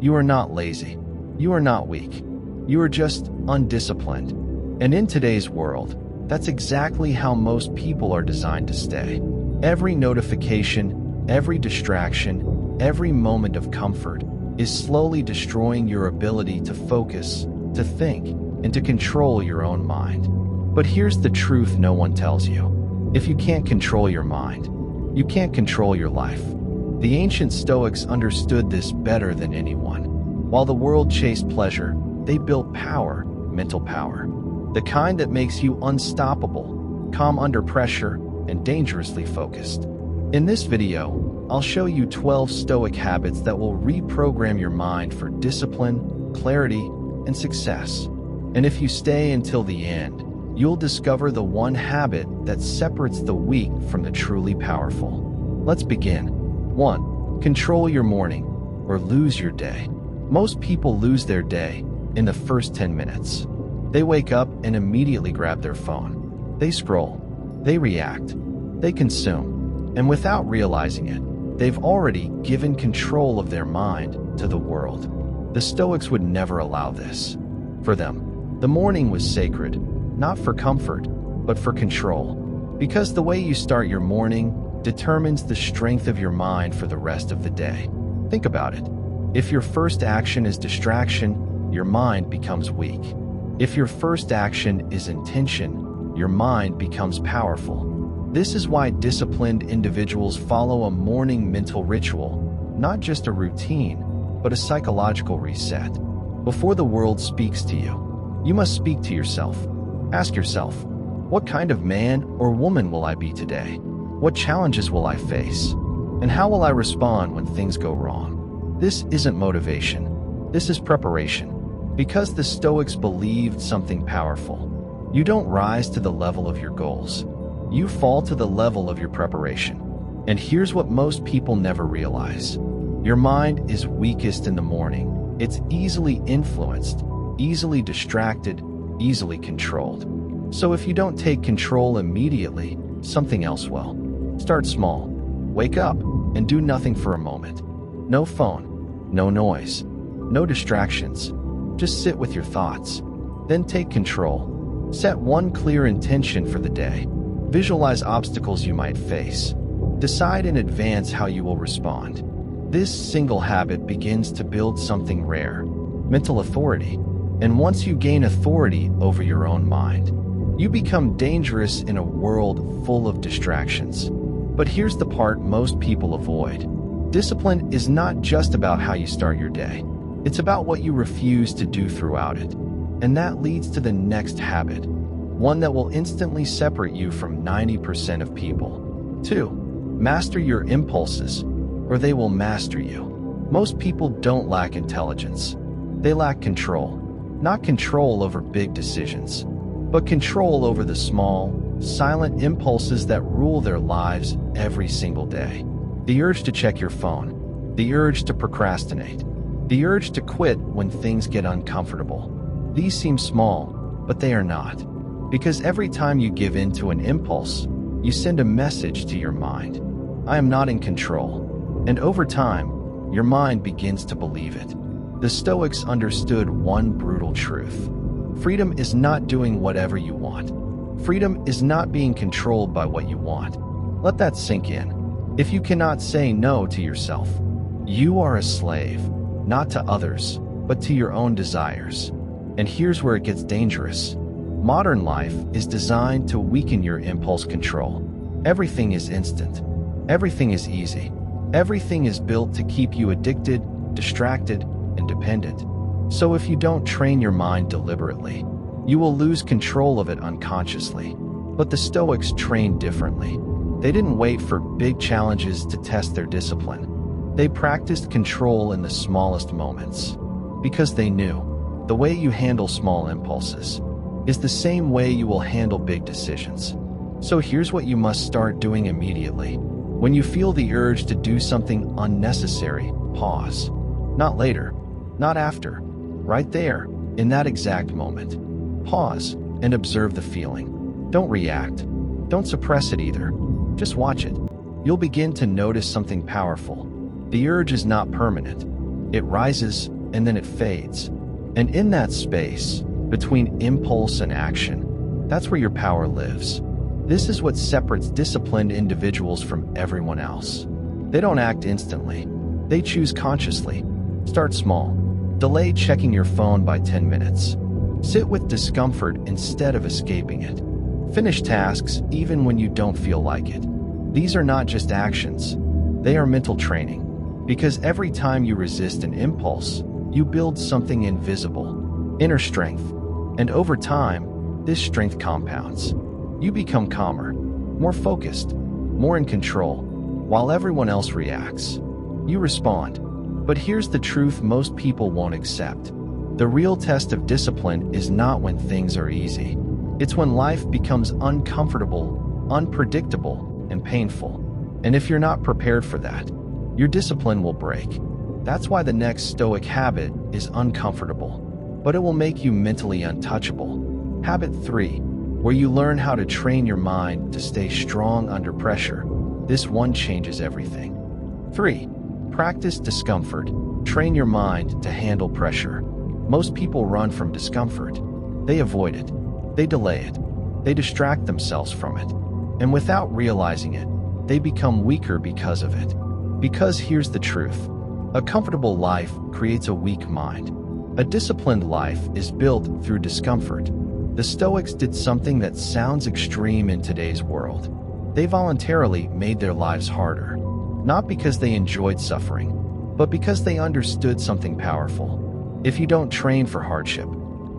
You are not lazy. You are not weak. You are just undisciplined. And in today's world, that's exactly how most people are designed to stay. Every notification, every distraction, every moment of comfort is slowly destroying your ability to focus, to think, and to control your own mind. But here's the truth no one tells you. If you can't control your mind, you can't control your life. The ancient Stoics understood this better than anyone. While the world chased pleasure, they built power, mental power. The kind that makes you unstoppable, calm under pressure, and dangerously focused. In this video, I'll show you 12 Stoic habits that will reprogram your mind for discipline, clarity, and success. And if you stay until the end, you'll discover the one habit that separates the weak from the truly powerful. Let's begin. 1. Control your morning, or lose your day. Most people lose their day in the first 10 minutes. They wake up and immediately grab their phone. They scroll, they react, they consume, and without realizing it, they've already given control of their mind to the world. The Stoics would never allow this. For them, the morning was sacred, not for comfort, but for control. Because the way you start your morning determines the strength of your mind for the rest of the day. Think about it. If your first action is distraction, your mind becomes weak. If your first action is intention, your mind becomes powerful. This is why disciplined individuals follow a morning mental ritual, not just a routine, but a psychological reset. Before the world speaks to you, you must speak to yourself. Ask yourself, what kind of man or woman will I be today? What challenges will I face? And how will I respond when things go wrong? This isn't motivation. This is preparation. Because the Stoics believed something powerful. You don't rise to the level of your goals. You fall to the level of your preparation. And here's what most people never realize. Your mind is weakest in the morning. It's easily influenced, easily distracted, easily controlled. So if you don't take control immediately, something else will. Start small. Wake up and do nothing for a moment. No phone, no noise, no distractions. Just sit with your thoughts. Then take control. Set one clear intention for the day. Visualize obstacles you might face. Decide in advance how you will respond. This single habit begins to build something rare, mental authority. And once you gain authority over your own mind, you become dangerous in a world full of distractions. But here's the part most people avoid. Discipline is not just about how you start your day. It's about what you refuse to do throughout it. And that leads to the next habit, one that will instantly separate you from 90% of people. 2. Master your impulses, or they will master you. Most people don't lack intelligence. They lack control. Not control over big decisions, but control over the small, silent impulses that rule their lives every single day. The urge to check your phone, the urge to procrastinate, the urge to quit when things get uncomfortable. These seem small, but they are not. Because every time you give in to an impulse, you send a message to your mind. I am not in control. And over time, your mind begins to believe it. The Stoics understood one brutal truth. Freedom is not doing whatever you want. Freedom is not being controlled by what you want. Let that sink in. If you cannot say no to yourself, you are a slave, not to others, but to your own desires. And here's where it gets dangerous. Modern life is designed to weaken your impulse control. Everything is instant. Everything is easy. Everything is built to keep you addicted, distracted, and dependent. So if you don't train your mind deliberately, you will lose control of it unconsciously. But the Stoics trained differently. They didn't wait for big challenges to test their discipline. They practiced control in the smallest moments. Because they knew, the way you handle small impulses is the same way you will handle big decisions. So here's what you must start doing immediately. When you feel the urge to do something unnecessary, pause. Not later, not after, right there, in that exact moment. Pause and observe the feeling. Don't react. Don't suppress it either. Just watch it. You'll begin to notice something powerful. The urge is not permanent. It rises, and then it fades. And in that space, between impulse and action, that's where your power lives. This is what separates disciplined individuals from everyone else. They don't act instantly. They choose consciously. Start small. Delay checking your phone by 10 minutes. Sit with discomfort instead of escaping it. Finish tasks even when you don't feel like it. These are not just actions. They are mental training. Because every time you resist an impulse, you build something invisible, inner strength. And over time, this strength compounds. You become calmer, more focused, more in control, while everyone else reacts. You respond. But here's the truth most people won't accept. The real test of discipline is not when things are easy. It's when life becomes uncomfortable, unpredictable, and painful. And if you're not prepared for that, your discipline will break. That's why the next Stoic habit is uncomfortable, but it will make you mentally untouchable. Habit 3, where you learn how to train your mind to stay strong under pressure. This one changes everything. 3. Practice discomfort. Train your mind to handle pressure. Most people run from discomfort. They avoid it. They delay it. They distract themselves from it. And without realizing it, they become weaker because of it. Because here's the truth. A comfortable life creates a weak mind. A disciplined life is built through discomfort. The Stoics did something that sounds extreme in today's world. They voluntarily made their lives harder. Not because they enjoyed suffering, but because they understood something powerful. If you don't train for hardship,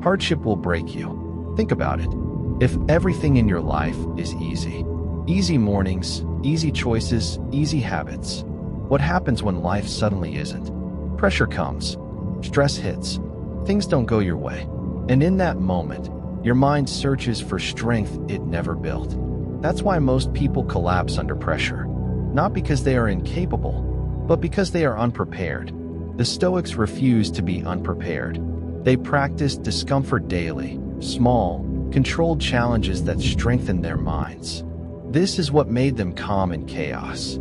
hardship will break you. Think about it. If everything in your life is easy, easy mornings, easy choices, easy habits, what happens when life suddenly isn't? Pressure comes, stress hits, things don't go your way. And in that moment, your mind searches for strength it never built. That's why most people collapse under pressure. Not because they are incapable, but because they are unprepared. The Stoics refused to be unprepared. They practiced discomfort daily, small, controlled challenges that strengthened their minds. This is what made them calm in chaos,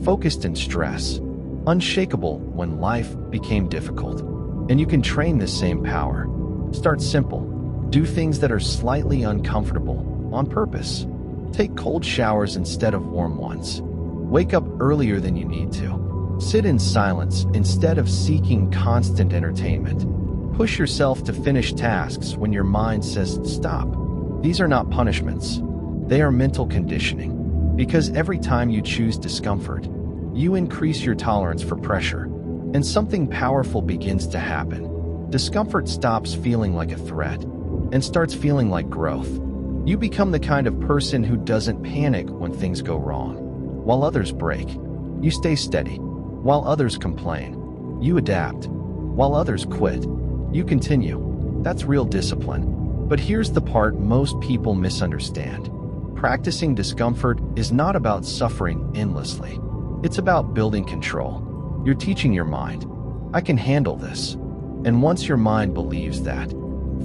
focused in stress, unshakable when life became difficult. And you can train this same power. Start simple. Do things that are slightly uncomfortable on purpose. Take cold showers instead of warm ones. Wake up earlier than you need to. Sit in silence instead of seeking constant entertainment. Push yourself to finish tasks when your mind says stop. These are not punishments. They are mental conditioning. Because every time you choose discomfort, you increase your tolerance for pressure, and something powerful begins to happen. Discomfort stops feeling like a threat and starts feeling like growth. You become the kind of person who doesn't panic when things go wrong. While others break, you stay steady. While others complain, you adapt. While others quit, you continue. That's real discipline. But here's the part most people misunderstand. Practicing discomfort is not about suffering endlessly. It's about building control. You're teaching your mind, I can handle this. And once your mind believes that,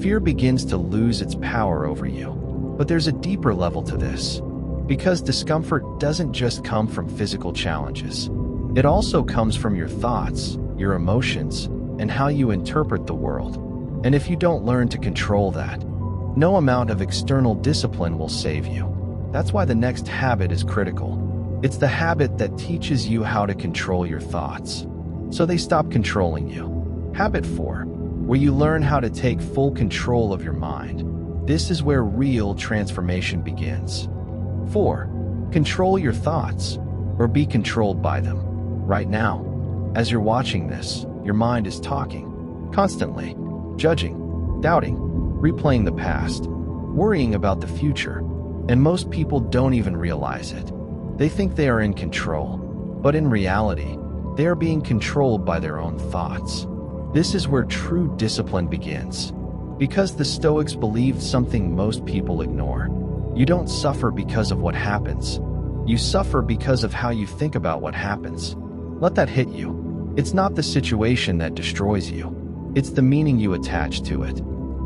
fear begins to lose its power over you. But there's a deeper level to this. Because discomfort doesn't just come from physical challenges. It also comes from your thoughts, your emotions, and how you interpret the world. And if you don't learn to control that, no amount of external discipline will save you. That's why the next habit is critical. It's the habit that teaches you how to control your thoughts, so they stop controlling you. Habit 4, where you learn how to take full control of your mind. This is where real transformation begins. 4. Control your thoughts, or be controlled by them. Right now, as you're watching this, your mind is talking, constantly, judging, doubting, replaying the past, worrying about the future, and most people don't even realize it. They think they are in control, but in reality, they are being controlled by their own thoughts. This is where true discipline begins. Because the Stoics believed something most people ignore. You don't suffer because of what happens. You suffer because of how you think about what happens. Let that hit you. It's not the situation that destroys you. It's the meaning you attach to it.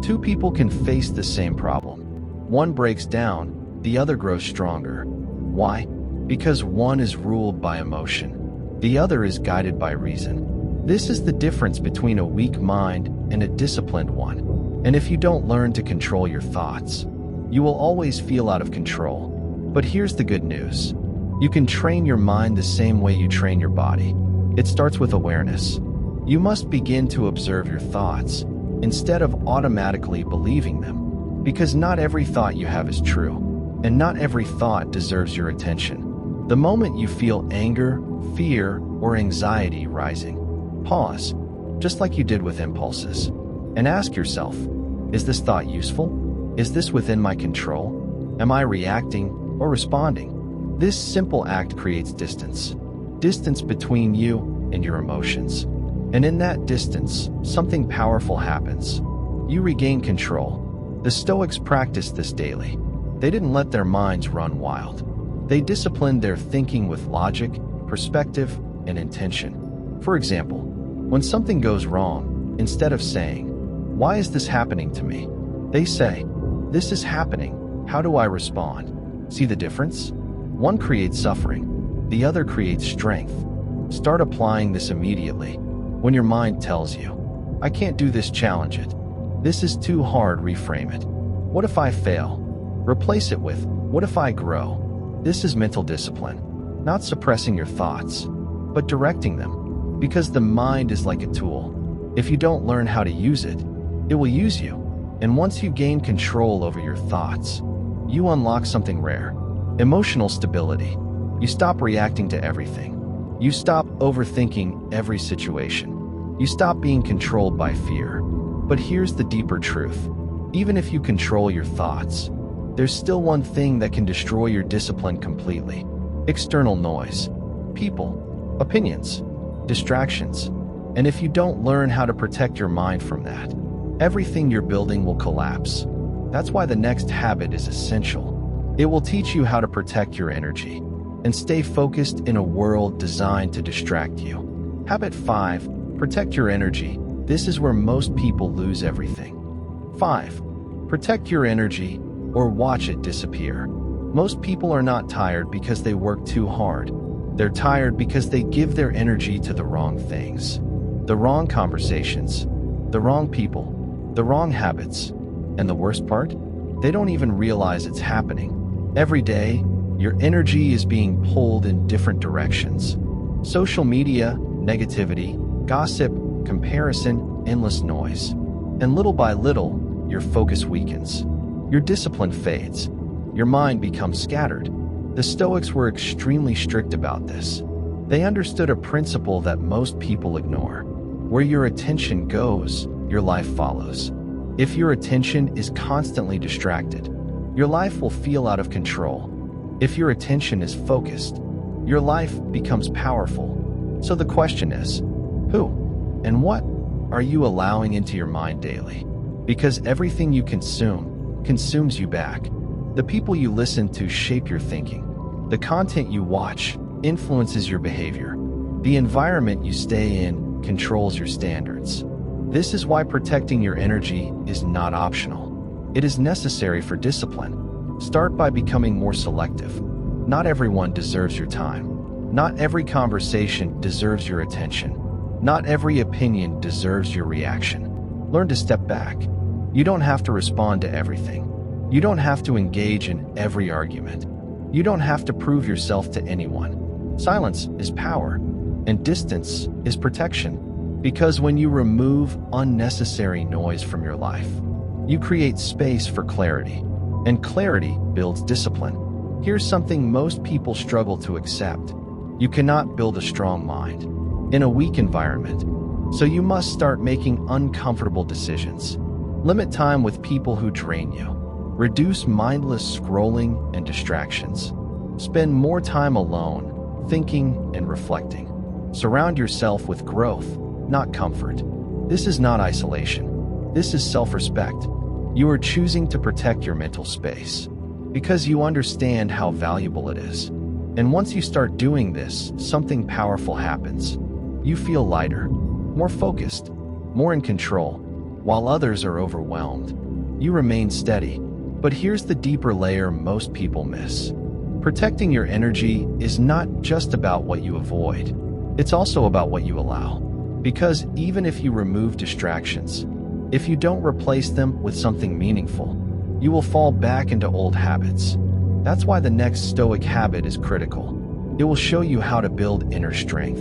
Two people can face the same problem. One breaks down, the other grows stronger. Why? Because one is ruled by emotion. The other is guided by reason. This is the difference between a weak mind and a disciplined one. And if you don't learn to control your thoughts, you will always feel out of control. But here's the good news. You can train your mind the same way you train your body. It starts with awareness. You must begin to observe your thoughts instead of automatically believing them. Because not every thought you have is true, and not every thought deserves your attention. The moment you feel anger, fear, or anxiety rising, pause, just like you did with impulses, and ask yourself, is this thought useful? Is this within my control? Am I reacting or responding? This simple act creates distance. Distance between you and your emotions. And in that distance, something powerful happens. You regain control. The Stoics practiced this daily. They didn't let their minds run wild. They disciplined their thinking with logic, perspective, and intention. For example, when something goes wrong, instead of saying, "Why is this happening to me?" they say, "This is happening. How do I respond?" See the difference? One creates suffering. The other creates strength. Start applying this immediately. When your mind tells you, "I can't do this, challenge it. This is too hard," reframe it. "What if I fail?" Replace it with, "What if I grow?" This is mental discipline. Not suppressing your thoughts, but directing them. Because the mind is like a tool. If you don't learn how to use it, it will use you. And once you gain control over your thoughts, you unlock something rare. Emotional stability. You stop reacting to everything. You stop overthinking every situation. You stop being controlled by fear. But here's the deeper truth. Even if you control your thoughts, there's still one thing that can destroy your discipline completely. External noise. People. Opinions. Distractions. And if you don't learn how to protect your mind from that, everything you're building will collapse. That's why the next habit is essential. It will teach you how to protect your energy and stay focused in a world designed to distract you. Habit 5. Protect your energy. This is where most people lose everything. 5. Protect your energy or watch it disappear. Most people are not tired because they work too hard. They're tired because they give their energy to the wrong things. The wrong conversations, the wrong people, the wrong habits. And the worst part? They don't even realize it's happening. Every day, your energy is being pulled in different directions. Social media, negativity, gossip, comparison, endless noise. And little by little, your focus weakens. Your discipline fades. Your mind becomes scattered. The Stoics were extremely strict about this. They understood a principle that most people ignore. Where your attention goes, your life follows. If your attention is constantly distracted, your life will feel out of control. If your attention is focused, your life becomes powerful. So the question is, who and what are you allowing into your mind daily? Because everything you consume consumes you back. The people you listen to shape your thinking. The content you watch influences your behavior. The environment you stay in controls your standards. This is why protecting your energy is not optional. It is necessary for discipline. Start by becoming more selective. Not everyone deserves your time. Not every conversation deserves your attention. Not every opinion deserves your reaction. Learn to step back. You don't have to respond to everything. You don't have to engage in every argument. You don't have to prove yourself to anyone. Silence is power, and distance is protection. Because when you remove unnecessary noise from your life, you create space for clarity, and clarity builds discipline. Here's something most people struggle to accept. You cannot build a strong mind in a weak environment, so you must start making uncomfortable decisions. Limit time with people who drain you. Reduce mindless scrolling and distractions. Spend more time alone, thinking and reflecting. Surround yourself with growth, not comfort. This is not isolation. This is self-respect. You are choosing to protect your mental space because you understand how valuable it is. And once you start doing this, something powerful happens. You feel lighter, more focused, more in control, while others are overwhelmed. You remain steady. But here's the deeper layer most people miss. Protecting your energy is not just about what you avoid. It's also about what you allow. Because even if you remove distractions, if you don't replace them with something meaningful, you will fall back into old habits. That's why the next Stoic habit is critical. It will show you how to build inner strength,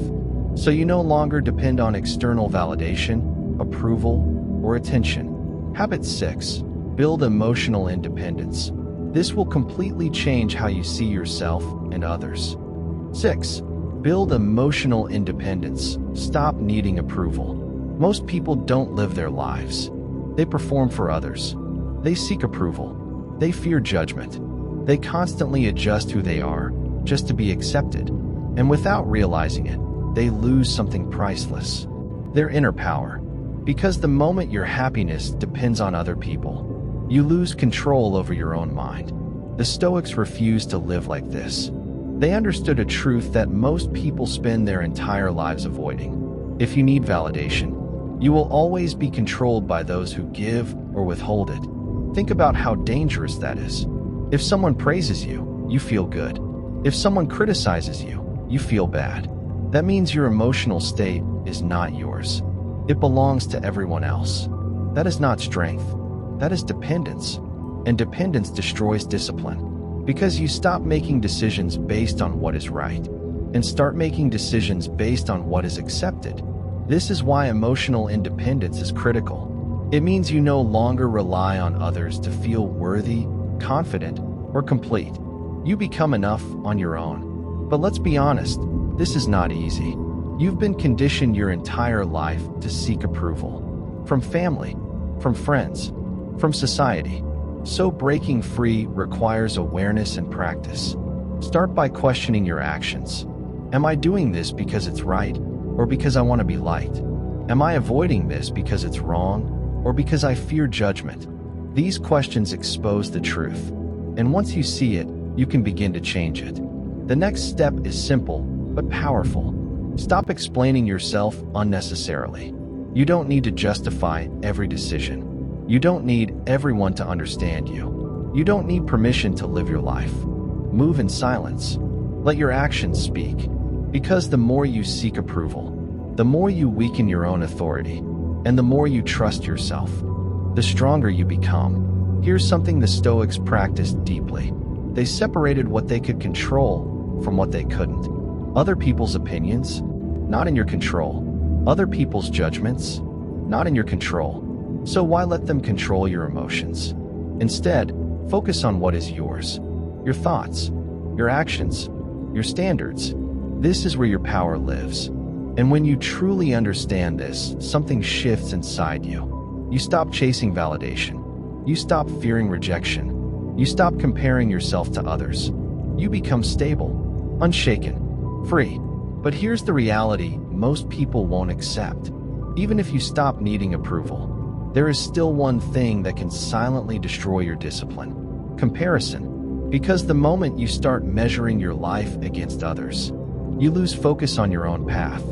so you no longer depend on external validation, approval, or attention. Habit 6. Build emotional independence. This will completely change how you see yourself and others. 6. Build emotional independence. Stop needing approval. Most people don't live their lives. They perform for others. They seek approval. They fear judgment. They constantly adjust who they are just to be accepted. And without realizing it, they lose something priceless: their inner power. Because the moment your happiness depends on other people, you lose control over your own mind. The Stoics refused to live like this. They understood a truth that most people spend their entire lives avoiding. If you need validation, you will always be controlled by those who give or withhold it. Think about how dangerous that is. If someone praises you, you feel good. If someone criticizes you, you feel bad. That means your emotional state is not yours. It belongs to everyone else. That is not strength. That is dependence. And dependence destroys discipline. Because you stop making decisions based on what is right and start making decisions based on what is accepted. This is why emotional independence is critical. It means you no longer rely on others to feel worthy, confident, or complete. You become enough on your own. But let's be honest, this is not easy. You've been conditioned your entire life to seek approval. From family, from friends, from society. So breaking free requires awareness and practice. Start by questioning your actions. Am I doing this because it's right, or because I want to be liked? Am I avoiding this because it's wrong, or because I fear judgment? These questions expose the truth. And once you see it, you can begin to change it. The next step is simple, but powerful. Stop explaining yourself unnecessarily. You don't need to justify every decision. You don't need everyone to understand you. You don't need permission to live your life. Move in silence. Let your actions speak. Because the more you seek approval, the more you weaken your own authority, and the more you trust yourself, the stronger you become. Here's something the Stoics practiced deeply. They separated what they could control from what they couldn't. Other people's opinions, not in your control. Other people's judgments, not in your control. So why let them control your emotions? Instead, focus on what is yours. Your thoughts, your actions, your standards. This is where your power lives. And when you truly understand this, something shifts inside you. You stop chasing validation. You stop fearing rejection. You stop comparing yourself to others. You become stable, unshaken, free. But here's the reality most people won't accept. Even if you stop needing approval, there is still one thing that can silently destroy your discipline: comparison. Because the moment you start measuring your life against others, you lose focus on your own path.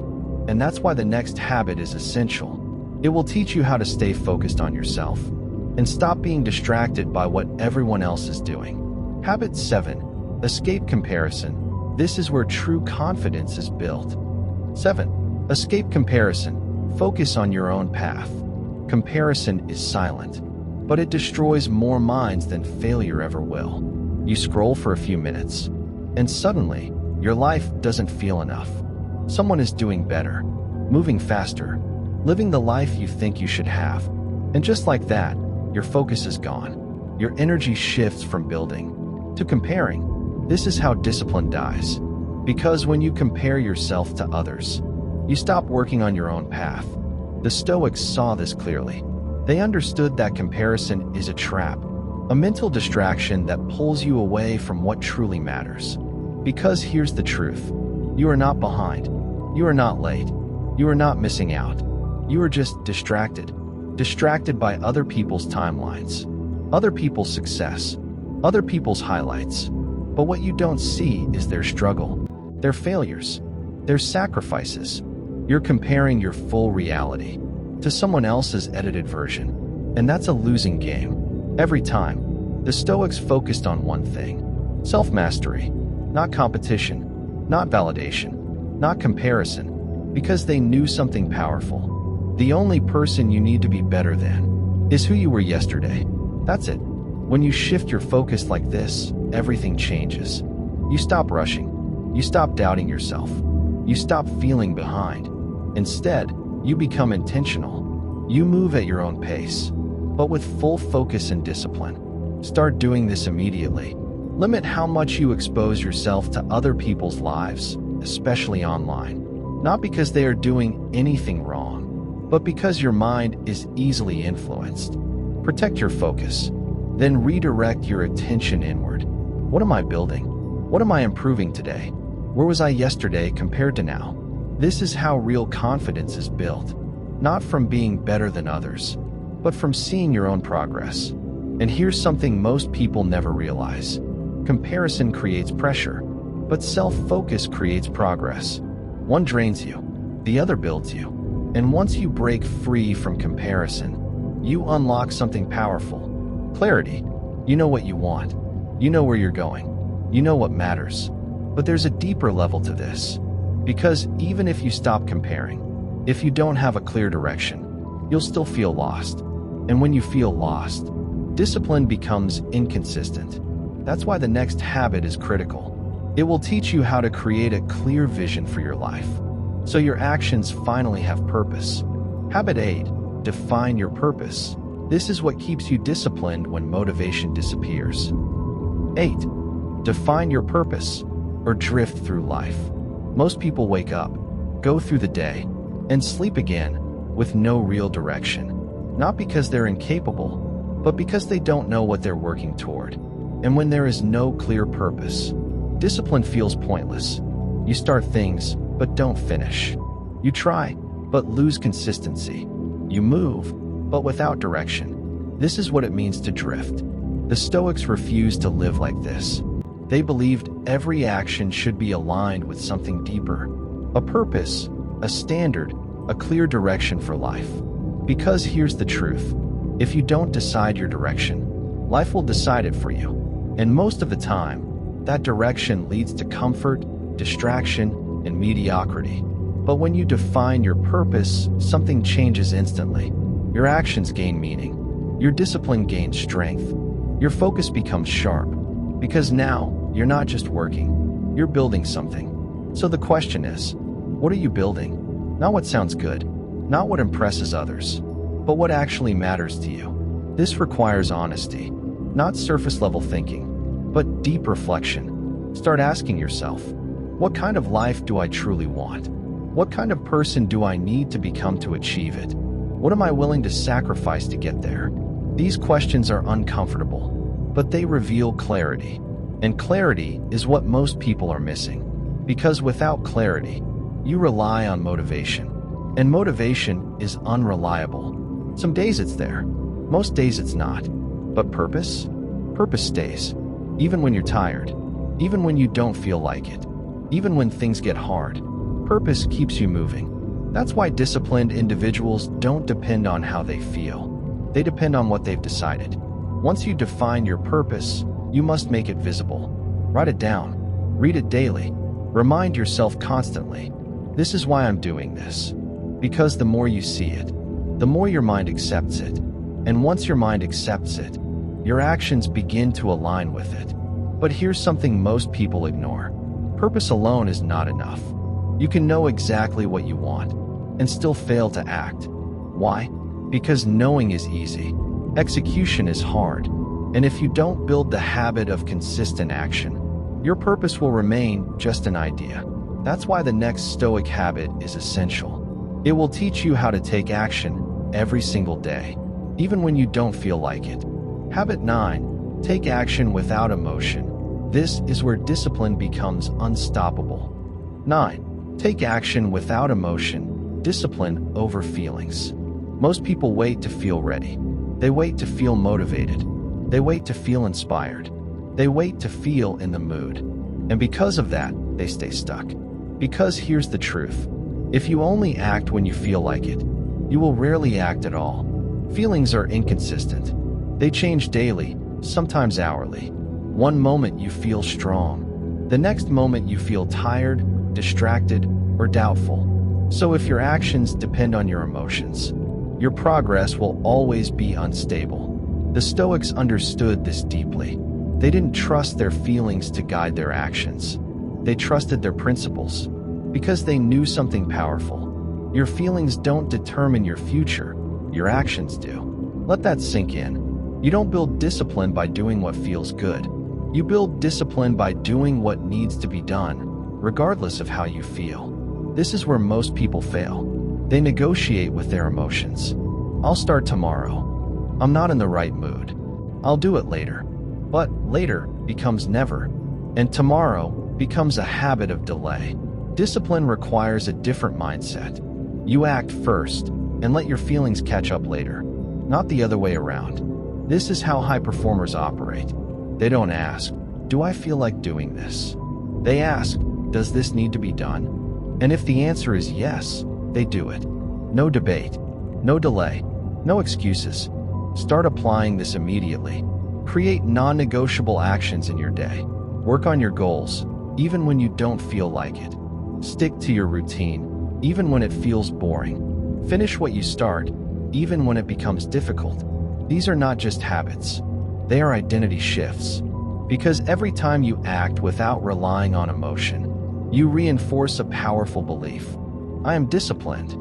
And that's why the next habit is essential. It will teach you how to stay focused on yourself and stop being distracted by what everyone else is doing. Habit 7. Escape comparison. This is where true confidence is built. 7. Escape comparison. Focus on your own path. Comparison is silent, but it destroys more minds than failure ever will. You scroll for a few minutes, and suddenly, your life doesn't feel enough. Someone is doing better, moving faster, living the life you think you should have. And just like that, your focus is gone. Your energy shifts from building to comparing. This is how discipline dies. Because when you compare yourself to others, you stop working on your own path. The Stoics saw this clearly. They understood that comparison is a trap, a mental distraction that pulls you away from what truly matters. Because here's the truth: you are not behind. You are not late. You are not missing out. You are just distracted. Distracted by other people's timelines, other people's success, other people's highlights. But what you don't see is their struggle, their failures, their sacrifices. You're comparing your full reality to someone else's edited version, and that's a losing game. Every time, the Stoics focused on one thing: self-mastery. Not competition, not validation, not comparison, Because they knew something powerful. The only person you need to be better than is who you were yesterday. That's it. When you shift your focus like this, everything changes. You stop rushing. You stop doubting yourself. You stop feeling behind. Instead, you become intentional. You move at your own pace, but with full focus and discipline. Start doing this immediately. Limit how much you expose yourself to other people's lives, especially online. Not because they are doing anything wrong, but because your mind is easily influenced. Protect your focus. Then redirect your attention inward. What am I building? What am I improving today? Where was I yesterday compared to now? This is how real confidence is built. Not from being better than others, but from seeing your own progress. And here's something most people never realize. Comparison creates pressure, but self-focus creates progress. One drains you, the other builds you. And once you break free from comparison, you unlock something powerful. Clarity. You know what you want. You know where you're going. You know what matters. But there's a deeper level to this. Because even if you stop comparing, if you don't have a clear direction, you'll still feel lost. And when you feel lost, discipline becomes inconsistent. That's why the next habit is critical. It will teach you how to create a clear vision for your life, so your actions finally have purpose. Habit 8. Define your purpose. This is what keeps you disciplined when motivation disappears. 8. Define your purpose, or drift through life. Most people wake up, go through the day, and sleep again with no real direction. Not because they're incapable, but because they don't know what they're working toward. And when there is no clear purpose, discipline feels pointless. You start things, but don't finish. You try, but lose consistency. You move, but without direction. This is what it means to drift. The Stoics refused to live like this. They believed every action should be aligned with something deeper. A purpose, a standard, a clear direction for life. Because here's the truth. If you don't decide your direction, life will decide it for you. And most of the time, that direction leads to comfort, distraction, and mediocrity. But when you define your purpose, something changes instantly. Your actions gain meaning. Your discipline gains strength. Your focus becomes sharp. Because now, you're not just working, you're building something. So the question is, what are you building? Not what sounds good, not what impresses others, but what actually matters to you. This requires honesty, not surface-level thinking, but deep reflection. Start asking yourself, what kind of life do I truly want? What kind of person do I need to become to achieve it? What am I willing to sacrifice to get there? These questions are uncomfortable, but they reveal clarity. And clarity is what most people are missing. Because without clarity, you rely on motivation. And motivation is unreliable. Some days it's there, most days it's not. But purpose? Purpose stays. Even when you're tired, even when you don't feel like it, even when things get hard, purpose keeps you moving. That's why disciplined individuals don't depend on how they feel. They depend on what they've decided. Once you define your purpose, you must make it visible. Write it down. Read it daily. Remind yourself constantly. This is why I'm doing this. Because the more you see it, the more your mind accepts it. And once your mind accepts it, your actions begin to align with it. But here's something most people ignore. Purpose alone is not enough. You can know exactly what you want and still fail to act. Why? Because knowing is easy. Execution is hard. And if you don't build the habit of consistent action, your purpose will remain just an idea. That's why the next Stoic habit is essential. It will teach you how to take action every single day, even when you don't feel like it. Habit 9. Take action without emotion. This is where discipline becomes unstoppable. 9. Take action without emotion. Discipline over feelings. Most people wait to feel ready. They wait to feel motivated. They wait to feel inspired. They wait to feel in the mood. And because of that, they stay stuck. Because here's the truth. If you only act when you feel like it, you will rarely act at all. Feelings are inconsistent. They change daily, sometimes hourly. One moment you feel strong. The next moment you feel tired, distracted, or doubtful. So if your actions depend on your emotions, your progress will always be unstable. The Stoics understood this deeply. They didn't trust their feelings to guide their actions. They trusted their principles because they knew something powerful. Your feelings don't determine your future, your actions do. Let that sink in. You don't build discipline by doing what feels good. You build discipline by doing what needs to be done, regardless of how you feel. This is where most people fail. They negotiate with their emotions. I'll start tomorrow. I'm not in the right mood. I'll do it later. But later becomes never, and tomorrow becomes a habit of delay. Discipline requires a different mindset. You act first and let your feelings catch up later, not the other way around. This is how high performers operate. They don't ask, "Do I feel like doing this?" They ask, "Does this need to be done?" And if the answer is yes, they do it. No debate, no delay, no excuses. Start applying this immediately. Create non-negotiable actions in your day. Work on your goals, even when you don't feel like it. Stick to your routine, even when it feels boring. Finish what you start, even when it becomes difficult. These are not just habits. They are identity shifts. Because every time you act without relying on emotion, you reinforce a powerful belief. I am disciplined.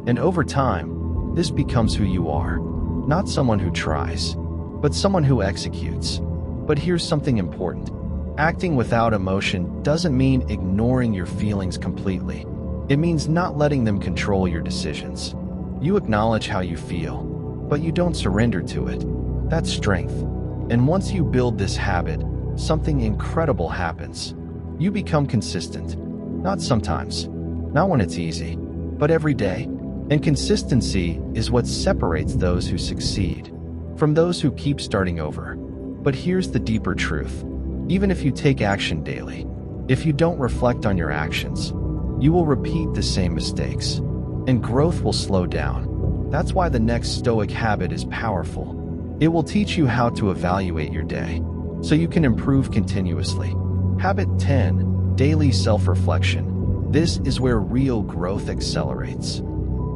And over time, this becomes who you are. Not someone who tries, but someone who executes. But here's something important. Acting without emotion doesn't mean ignoring your feelings completely. It means not letting them control your decisions. You acknowledge how you feel, but you don't surrender to it. That's strength. And once you build this habit, something incredible happens. You become consistent. Not sometimes, not when it's easy, but every day. And consistency is what separates those who succeed from those who keep starting over. But here's the deeper truth. Even if you take action daily, if you don't reflect on your actions, you will repeat the same mistakes, and growth will slow down. That's why the next Stoic habit is powerful. It will teach you how to evaluate your day, so you can improve continuously. Habit 10, daily self-reflection. This is where real growth accelerates.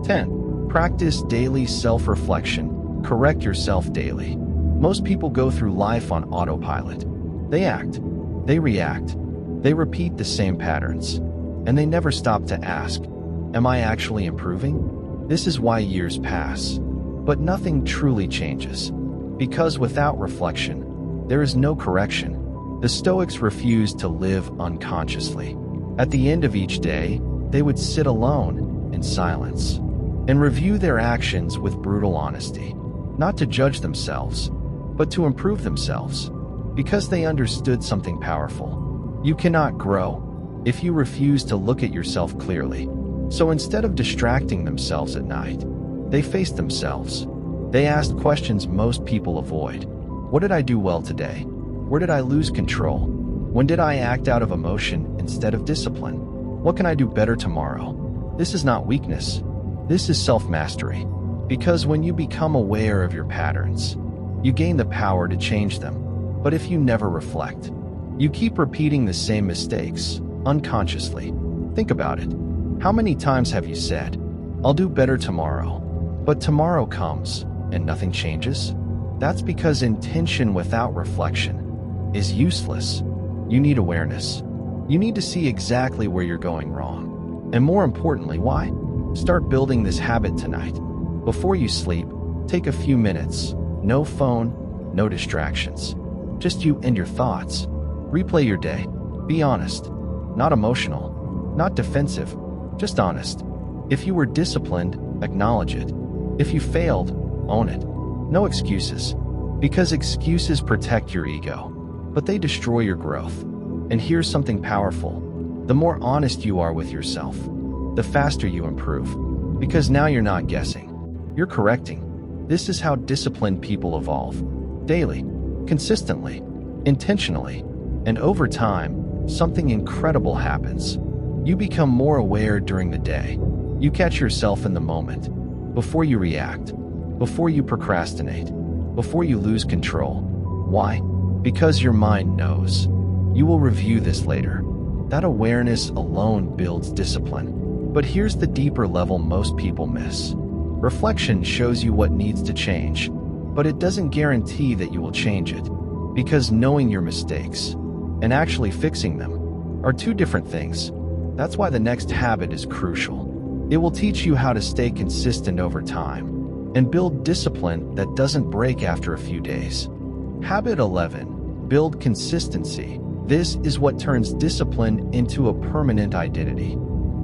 10. Practice daily self-reflection. Correct yourself daily. Most people go through life on autopilot. They act, they react, they repeat the same patterns, and they never stop to ask, am I actually improving? This is why years pass, but nothing truly changes. Because without reflection, there is no correction. The Stoics refused to live unconsciously. At the end of each day, they would sit alone in silence and review their actions with brutal honesty, not to judge themselves, but to improve themselves, because they understood something powerful. You cannot grow if you refuse to look at yourself clearly. So instead of distracting themselves at night, they faced themselves. They asked questions most people avoid. What did I do well today? Where did I lose control? When did I act out of emotion instead of discipline? What can I do better tomorrow? This is not weakness. This is self-mastery. Because when you become aware of your patterns, you gain the power to change them. But if you never reflect, you keep repeating the same mistakes, unconsciously. Think about it. How many times have you said, I'll do better tomorrow, but tomorrow comes and nothing changes? That's because intention without reflection is useless. You need awareness. You need to see exactly where you're going wrong. And more importantly, why? Start building this habit tonight. Before you sleep, take a few minutes. No phone, no distractions. Just you and your thoughts. Replay your day. Be honest. Not emotional. Not defensive. Just honest. If you were disciplined, acknowledge it. If you failed, own it. No excuses. Because excuses protect your ego, but they destroy your growth. And here's something powerful. The more honest you are with yourself, the faster you improve. Because now you're not guessing. You're correcting. This is how disciplined people evolve. Daily, consistently, intentionally, and over time, something incredible happens. You become more aware during the day. You catch yourself in the moment, before you react, before you procrastinate, before you lose control. Why? Because your mind knows. You will review this later. That awareness alone builds discipline. But here's the deeper level most people miss. Reflection shows you what needs to change, but it doesn't guarantee that you will change it, because knowing your mistakes and actually fixing them are two different things. That's why the next habit is crucial. It will teach you how to stay consistent over time and build discipline that doesn't break after a few days. Habit 11. Build consistency. This is what turns discipline into a permanent identity.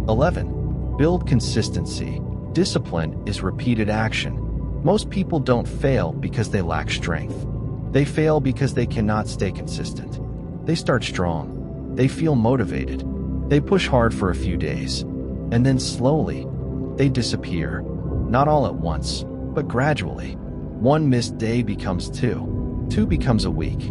11. Build consistency. Discipline is repeated action. Most people don't fail because they lack strength. They fail because they cannot stay consistent. They start strong. They feel motivated. They push hard for a few days. And then slowly, they disappear. Not all at once, but gradually. One missed day becomes two. Two becomes a week.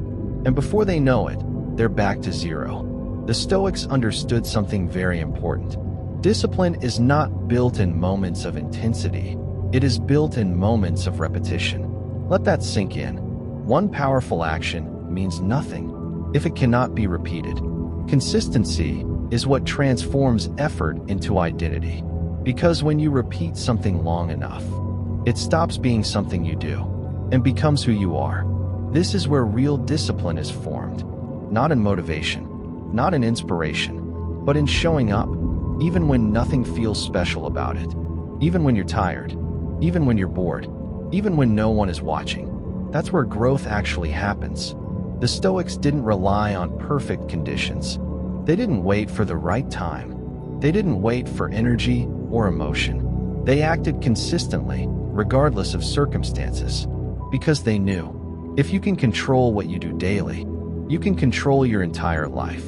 And before they know it, they're back to zero. The Stoics understood something very important. Discipline is not built in moments of intensity. It is built in moments of repetition. Let that sink in. One powerful action means nothing if it cannot be repeated. Consistency is what transforms effort into identity. Because when you repeat something long enough, it stops being something you do and becomes who you are. This is where real discipline is formed. Not in motivation, not in inspiration, but in showing up, even when nothing feels special about it. Even when you're tired, even when you're bored, even when no one is watching. That's where growth actually happens. The Stoics didn't rely on perfect conditions. They didn't wait for the right time. They didn't wait for energy or emotion. They acted consistently, regardless of circumstances, because they knew if you can control what you do daily, you can control your entire life.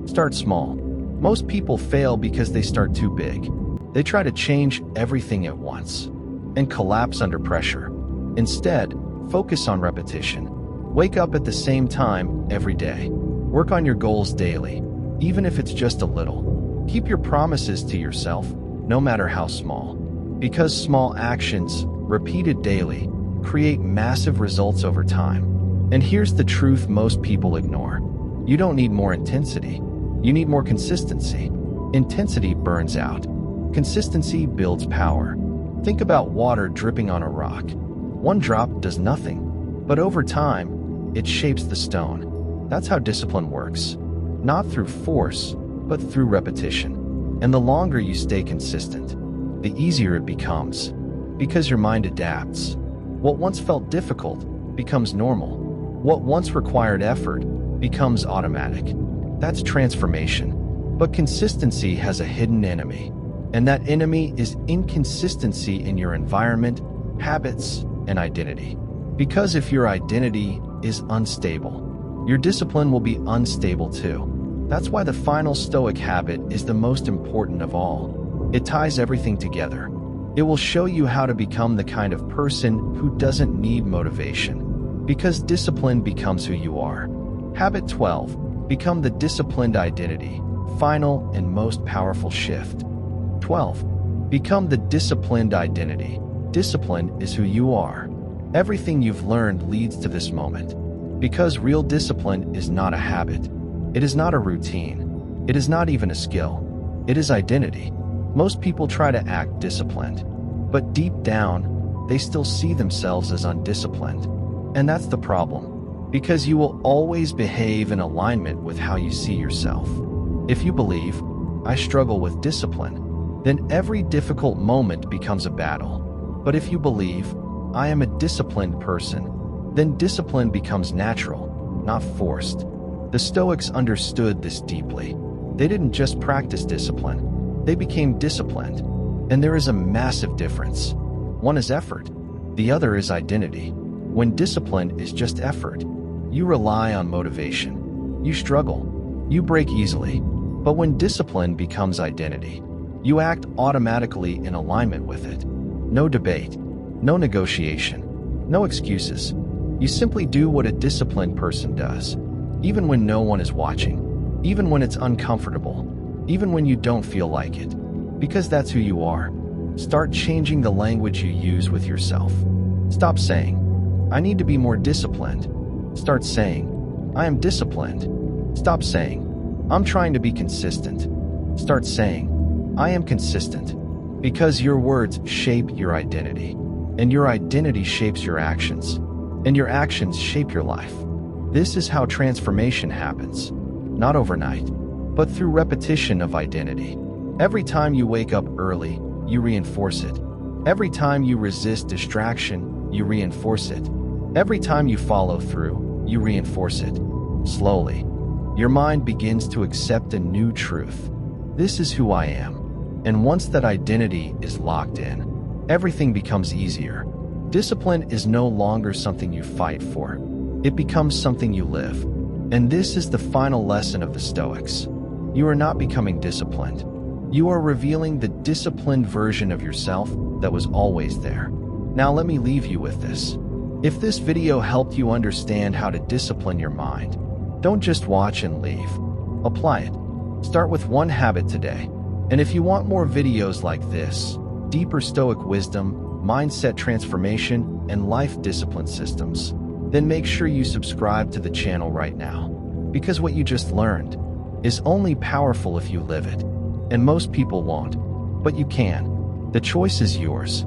Start small. Most people fail because they start too big. They try to change everything at once and collapse under pressure. Instead, focus on repetition. Wake up at the same time every day. Work on your goals daily, even if it's just a little. Keep your promises to yourself, no matter how small. Because small actions, repeated daily, create massive results over time. And here's the truth most people ignore. You don't need more intensity. You need more consistency. Intensity burns out. Consistency builds power. Think about water dripping on a rock. One drop does nothing, but over time, it shapes the stone. That's how discipline works. Not through force, but through repetition. And the longer you stay consistent, the easier it becomes, because your mind adapts. What once felt difficult becomes normal. What once required effort becomes automatic. That's transformation. But consistency has a hidden enemy, and that enemy is inconsistency in your environment, habits, and identity. Because if your identity is unstable, your discipline will be unstable too. That's why the final Stoic habit is the most important of all. It ties everything together. It will show you how to become the kind of person who doesn't need motivation, because discipline becomes who you are. Habit 12. Become the disciplined identity. Final and most powerful shift. 12. Become the disciplined identity. Discipline is who you are. Everything you've learned leads to this moment. Because real discipline is not a habit. It is not a routine. It is not even a skill. It is identity. Most people try to act disciplined, but deep down, they still see themselves as undisciplined. And that's the problem, because you will always behave in alignment with how you see yourself. If you believe, I struggle with discipline, then every difficult moment becomes a battle. But if you believe, I am a disciplined person, then discipline becomes natural, not forced. The Stoics understood this deeply. They didn't just practice discipline, they became disciplined. And there is a massive difference. One is effort, the other is identity. When discipline is just effort, you rely on motivation. You struggle. You break easily. But when discipline becomes identity, you act automatically in alignment with it. No debate, no negotiation, no excuses. You simply do what a disciplined person does, even when no one is watching, even when it's uncomfortable, even when you don't feel like it, because that's who you are. Start changing the language you use with yourself. Stop saying, I need to be more disciplined. Start saying, I am disciplined. Stop saying, I'm trying to be consistent. Start saying, I am consistent. Because your words shape your identity, and your identity shapes your actions, and your actions shape your life. This is how transformation happens, not overnight, but through repetition of identity. Every time you wake up early, you reinforce it. Every time you resist distraction, you reinforce it. Every time you follow through, you reinforce it. Slowly, your mind begins to accept a new truth. This is who I am. And once that identity is locked in, everything becomes easier. Discipline is no longer something you fight for. It becomes something you live. And this is the final lesson of the Stoics. You are not becoming disciplined. You are revealing the disciplined version of yourself that was always there. Now let me leave you with this. If this video helped you understand how to discipline your mind, don't just watch and leave. Apply it. Start with one habit today. And if you want more videos like this, deeper Stoic wisdom, mindset transformation, and life discipline systems, then make sure you subscribe to the channel right now. Because what you just learned is only powerful if you live it. And most people won't, but you can. The choice is yours.